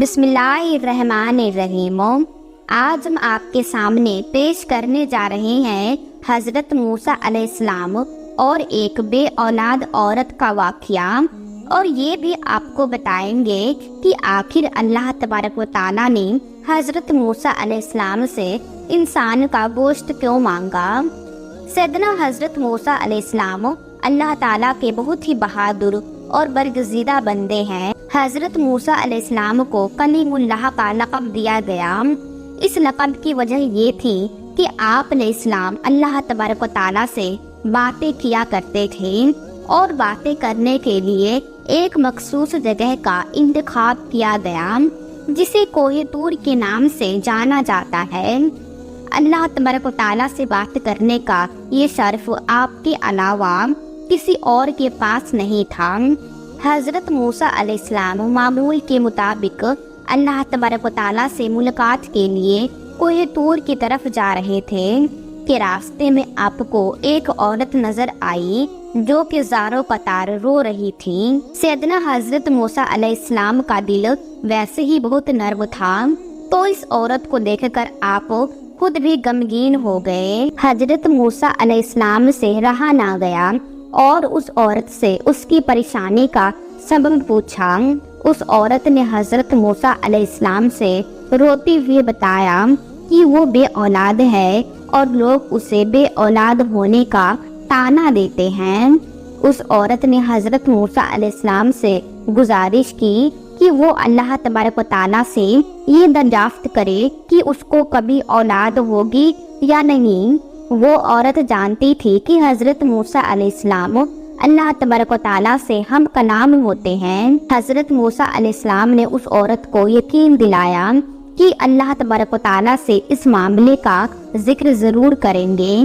بسم اللہ الرحمن الرحیم۔ آج ہم آپ کے سامنے پیش کرنے جا رہے ہیں حضرت موسیٰ علیہ السلام اور ایک بے اولاد عورت کا واقعہ، اور یہ بھی آپ کو بتائیں گے کہ آخر اللہ تبارک و تعالیٰ نے حضرت موسیٰ علیہ السلام سے انسان کا گوشت کیوں مانگا۔ سیدنا حضرت موسیٰ علیہ السلام اللہ تعالیٰ کے بہت ہی بہادر اور برگزیدہ بندے ہیں۔ حضرت موسیٰ علیہ السلام کو کلیم اللہ کا لقب دیا گیا۔ اس لقب کی وجہ یہ تھی کہ آپ علیہ السلام اللہ تبارک و تعالیٰ سے باتیں کیا کرتے تھے، اور باتیں کرنے کے لیے ایک مخصوص جگہ کا انتخاب کیا گیا جسے کوہ طور کے نام سے جانا جاتا ہے۔ اللہ تبارک و تعالیٰ سے بات کرنے کا یہ شرف آپ کے علاوہ کسی اور کے پاس نہیں تھا۔ حضرت موسیٰ علیہ السلام معمول کے مطابق اللہ تبارک و تعالیٰ سے ملاقات کے لیے کوہ طور کی طرف جا رہے تھے کہ راستے میں آپ کو ایک عورت نظر آئی جو کہ زاروں قطار رو رہی تھی۔ سیدنا حضرت موسیٰ علیہ السلام کا دل ویسے ہی بہت نرم تھا، تو اس عورت کو دیکھ کر آپ خود بھی غمگین ہو گئے۔ حضرت موسیٰ علیہ السلام سے رہا نہ گیا اور اس عورت سے اس کی پریشانی کا سبب پوچھا۔ اس عورت نے حضرت موسیٰ علیہ السلام سے روتے ہوئے بتایا کہ وہ بے اولاد ہے اور لوگ اسے بے اولاد ہونے کا طعنہ دیتے ہیں۔ اس عورت نے حضرت موسیٰ علیہ السلام سے گزارش کی کہ وہ اللہ تبارک و تعالیٰ سے یہ دریافت کرے کہ اس کو کبھی اولاد ہوگی یا نہیں۔ وہ عورت جانتی تھی کہ حضرت موسیٰ علیہ السلام اللہ تبارک و تعالیٰ سے ہم کلام ہوتے ہیں۔ حضرت موسیٰ علیہ السلام نے اس عورت کو یقین دلایا کہ اللہ تبارک و تعالیٰ سے اس معاملے کا ذکر ضرور کریں گے،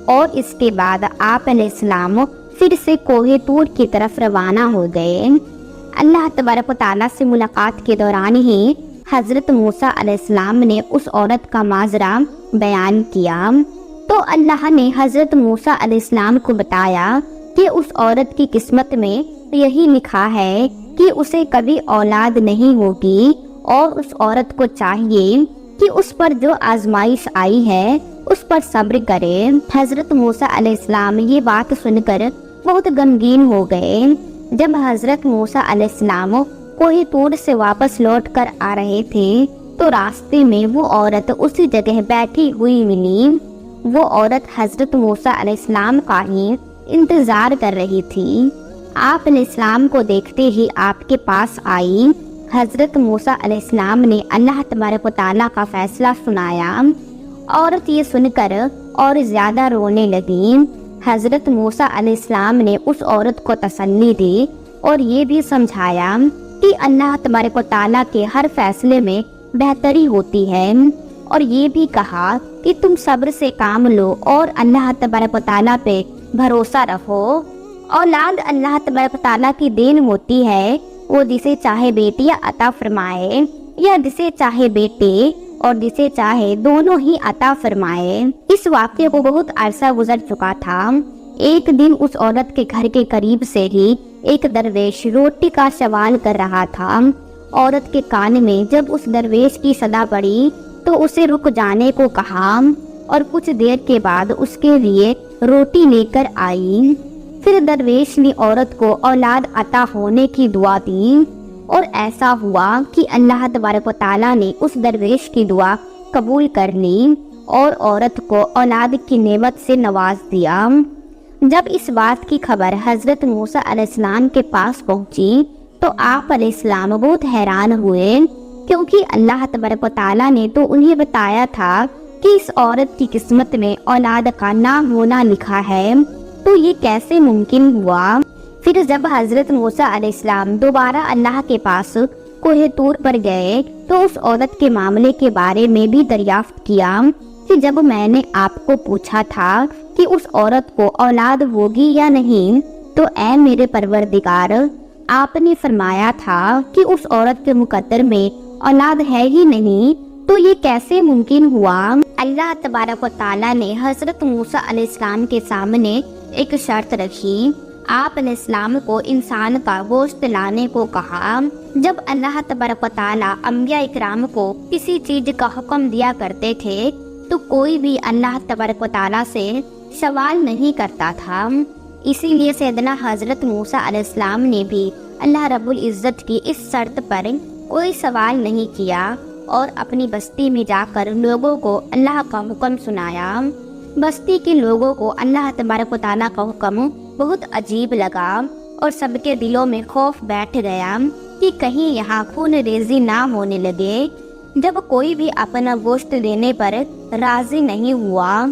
اور اس کے بعد آپ علیہ السلام پھر سے کوہ طور کی طرف روانہ ہو گئے۔ اللہ تبارک و تعالیٰ سے ملاقات کے دوران ہی حضرت موسیٰ علیہ السلام نے اس عورت کا ماجرا بیان کیا، تو اللہ نے حضرت موسیٰ علیہ السلام کو بتایا کہ اس عورت کی قسمت میں یہی لکھا ہے کہ اسے کبھی اولاد نہیں ہوگی، اور اس عورت کو چاہیے کہ اس پر جو آزمائش آئی ہے اس پر صبر کرے۔ حضرت موسیٰ علیہ السلام یہ بات سن کر بہت غمگین ہو گئے۔ جب حضرت موسیٰ علیہ السلام کوہ طور سے واپس لوٹ کر آ رہے تھے تو راستے میں وہ عورت اسی جگہ بیٹھی ہوئی ملی۔ وہ عورت حضرت موسیٰ علیہ السلام کا ہی انتظار کر رہی تھی۔ آپ علیہ السلام کو دیکھتے ہی آپ کے پاس آئی۔ حضرت موسیٰ علیہ السلام نے اللہ تبارک و تعالیٰ کا فیصلہ سنایا۔ عورت یہ سن کر اور زیادہ رونے لگی۔ حضرت موسیٰ علیہ السلام نے اس عورت کو تسلی دی اور یہ بھی سمجھایا کہ اللہ تبارک و تعالیٰ کے ہر فیصلے میں بہتری ہوتی ہے، اور یہ بھی کہا کہ تم صبر سے کام لو اور اللہ تبارک و تعالیٰ پہ بھروسہ رکھو۔ اولاد اللہ تبارک و تعالیٰ کی دین ہوتی ہے، وہ جسے چاہے بیٹیاں عطا فرمائے یا جسے چاہے بیٹے اور جسے چاہے دونوں ہی عطا فرمائے۔ اس واقعے کو بہت عرصہ گزر چکا تھا۔ ایک دن اس عورت کے گھر کے قریب سے ہی ایک درویش روٹی کا سوال کر رہا تھا۔ عورت کے کان میں جب اس درویش کی صدا پڑی تو اسے رک جانے کو کہا، اور کچھ دیر کے بعد اس کے لیے روٹی لے کر آئی۔ پھر درویش نے عورت کو اولاد عطا ہونے کی دعا دی، اور ایسا ہوا کہ اللہ تبارک و تعالیٰ نے اس درویش کی دعا قبول کر لی اور عورت کو اولاد کی نعمت سے نواز دیا۔ جب اس بات کی خبر حضرت موسیٰ علیہ السلام کے پاس پہنچی تو آپ علیہ السلام بہت حیران ہوئے، کیونکہ اللہ تبارک و تعالیٰ نے تو انہیں بتایا تھا کہ اس عورت کی قسمت میں اولاد کا نہ ہونا لکھا ہے، تو یہ کیسے ممکن ہوا۔ پھر جب حضرت موسیٰ علیہ السلام دوبارہ اللہ کے پاس کوہ طور پر گئے تو اس عورت کے معاملے کے بارے میں بھی دریافت کیا کہ جب میں نے آپ کو پوچھا تھا کہ اس عورت کو اولاد ہوگی یا نہیں، تو اے میرے پروردگار، آپ نے فرمایا تھا کہ اس عورت کے مقدر میں اولاد ہے ہی نہیں، تو یہ کیسے ممکن ہوا۔ اللہ تبارک و تعالیٰ نے حضرت موسیٰ علیہ السلام کے سامنے ایک شرط رکھی آپ علیہ السلام کو انسان کا گوشت لانے کو کہا۔ جب اللہ تبارک و تعالیٰ انبیاء اکرام کو کسی چیز کا حکم دیا کرتے تھے تو کوئی بھی اللہ تبارک و تعالیٰ سے سوال نہیں کرتا تھا۔ اسی لیے سیدنا حضرت موسیٰ علیہ السلام نے بھی اللہ رب العزت کی اس شرط پر کوئی سوال نہیں کیا اور اپنی بستی میں جا کر لوگوں کو اللہ کا حکم سنایا۔ بستی کے لوگوں کو اللہ تبارک و تعالیٰ کا حکم بہت عجیب لگا اور سب کے دلوں میں خوف بیٹھ گیا کہ کہیں یہاں خون ریزی نہ ہونے لگے۔ جب کوئی بھی اپنا گوشت دینے پر راضی نہیں ہوا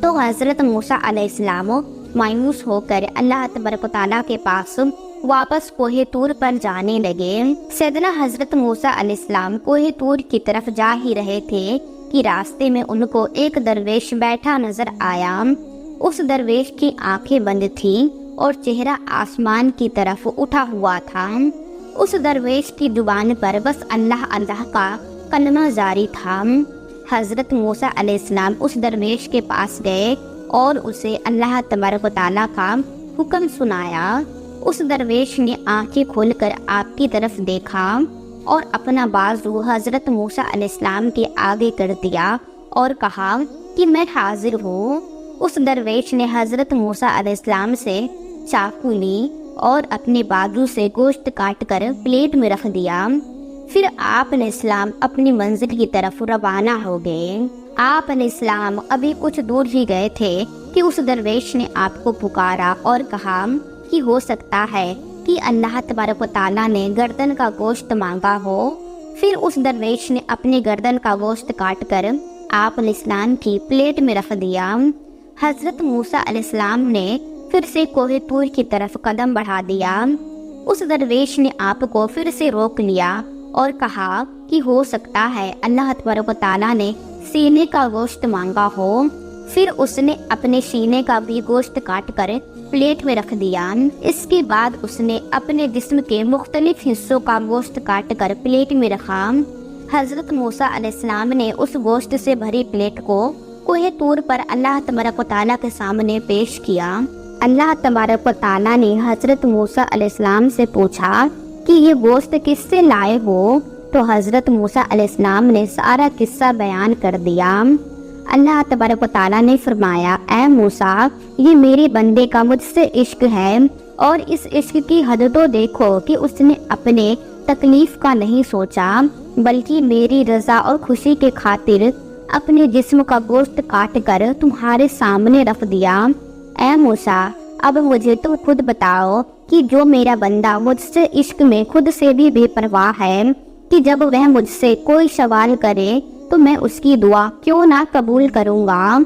تو حضرت موسیٰ علیہ السلام مایوس ہو کر اللہ تبارک و تعالیٰ کے پاس واپس کوہ طور پر جانے لگے۔ سیدنا حضرت موسیٰ علیہ السلام کوہ طور کی طرف جا ہی رہے تھے کہ راستے میں ان کو ایک درویش بیٹھا نظر آیا۔ اس درویش کی آنکھیں بند تھیں اور چہرہ آسمان کی طرف اٹھا ہوا تھا۔ اس درویش کی زبان پر بس اللہ اللہ کا کلمہ جاری تھا۔ حضرت موسیٰ علیہ السلام اس درویش کے پاس گئے اور اسے اللہ تبارک و تعالیٰ کا حکم سنایا۔ اس درویش نے آنکھیں کھول کر آپ کی طرف دیکھا اور اپنا بازو حضرت موسیٰ علیہ السلام کے آگے کر دیا اور کہا کہ میں حاضر ہوں۔ اس درویش نے حضرت موسیٰ علیہ السلام سے چاقو لی اور اپنے بازو سے گوشت کاٹ کر پلیٹ میں رکھ دیا۔ پھر آپ علیہ السلام اپنی منزل کی طرف روانہ ہو گئے۔ آپ علیہ السلام ابھی کچھ دور ہی گئے تھے کہ اس درویش نے آپ کو پکارا اور کہا کہ ہو سکتا ہے کہ اللہ تبارک و تعالیٰ نے گردن کا گوشت مانگا ہو۔ پھر اس درویش نے اپنے گردن کا گوشت کاٹ کر آپ علیہ السلام کی پلیٹ میں رکھ دیا۔ حضرت موسیٰ علیہ السلام نے پھر سے کوہ طور کی طرف قدم بڑھا دیا۔ اس درویش نے آپ کو پھر سے روک لیا اور کہا کہ ہو سکتا ہے اللہ تبارک و تعالیٰ نے سینے کا گوشت مانگا ہو۔ پھر اس نے اپنے سینے کا بھی گوشت کاٹ کر پلیٹ میں رکھ دیا۔ اس کے بعد اس نے اپنے جسم کے مختلف حصوں کا گوشت کاٹ کر پلیٹ میں رکھا۔ حضرت موسیٰ علیہ السلام نے اس گوشت سے بھری پلیٹ کو کوہ طور پر اللہ تبارک و تعالیٰ کے سامنے پیش کیا۔ اللہ تبارک و تعالیٰ نے حضرت موسیٰ علیہ السلام سے پوچھا کہ یہ گوشت کس سے لائے ہو؟ تو حضرت موسیٰ علیہ السلام نے سارا قصہ بیان کر دیا۔ اللہ تبارک و تعالیٰ نے فرمایا، اے موسیٰ، یہ میرے بندے کا مجھ سے عشق ہے اور اس عشق کی حد تو دیکھو کہ اس نے اپنے تکلیف کا نہیں سوچا بلکہ میری رضا اور خوشی کے خاطر اپنے جسم کا گوشت کاٹ کر تمہارے سامنے رکھ دیا۔ اے موسیٰ، اب مجھے تم خود بتاؤ کہ جو میرا بندہ مجھ سے عشق میں خود سے بھی بے پرواہ ہے کہ جب وہ مجھ سے کوئی سوال کرے تو میں اس کی دعا کیوں نہ قبول کروں گا۔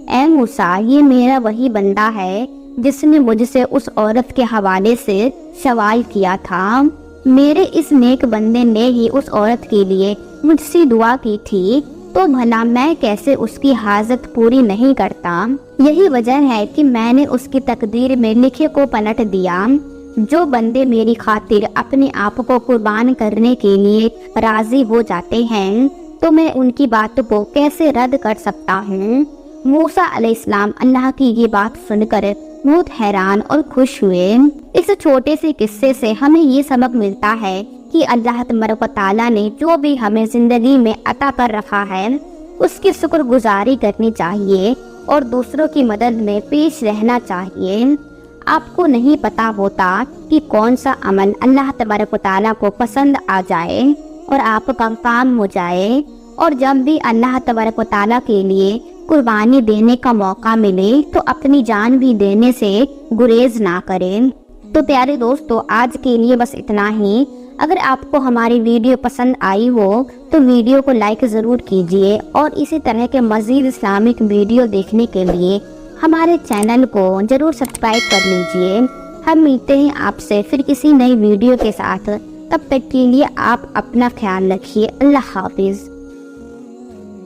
اے موسیٰ، یہ میرا وہی بندہ ہے جس نے مجھ سے اس عورت کے حوالے سے سوال کیا تھا۔ میرے اس نیک بندے نے ہی اس عورت کے لیے مجھ سے دعا کی تھی، تو بھلا میں کیسے اس کی حاجت پوری نہیں کرتا؟ یہی وجہ ہے کہ میں نے اس کی تقدیر میں لکھے کو پلٹ دیا۔ جو بندے میری خاطر اپنے آپ کو قربان کرنے کے لیے راضی ہو جاتے ہیں تو میں ان کی بات کو کیسے رد کر سکتا ہوں؟ موسیٰ علیہ السلام اللہ کی یہ بات سن کر بہت حیران اور خوش ہوئے۔ اس چھوٹے سے قصے سے ہمیں یہ سبق ملتا ہے کہ اللہ تبارک و تعالیٰ نے جو بھی ہمیں زندگی میں عطا کر رکھا ہے اس کی شکر گزاری کرنی چاہیے اور دوسروں کی مدد میں پیش رہنا چاہیے۔ آپ کو نہیں پتا ہوتا کہ کون سا عمل اللہ تبارک و تعالیٰ کو پسند آ جائے اور آپ کا کام ہو جائے، اور جب بھی اللہ تبارک و تعالیٰ کے لیے قربانی دینے کا موقع ملے تو اپنی جان بھی دینے سے گریز نہ کریں۔ تو پیارے دوستو، آج کے لیے بس اتنا ہی۔ اگر آپ کو ہماری ویڈیو پسند آئی ہو تو ویڈیو کو لائک ضرور کیجیے اور اسی طرح کے مزید اسلامک ویڈیو دیکھنے کے لیے ہمارے چینل کو ضرور سبسکرائب کر لیجیے۔ ہم ملتے ہیں آپ سے پھر کسی نئی ویڈیو کے ساتھ، تب تک کے لیے آپ اپنا خیال رکھیے۔ اللہ حافظ۔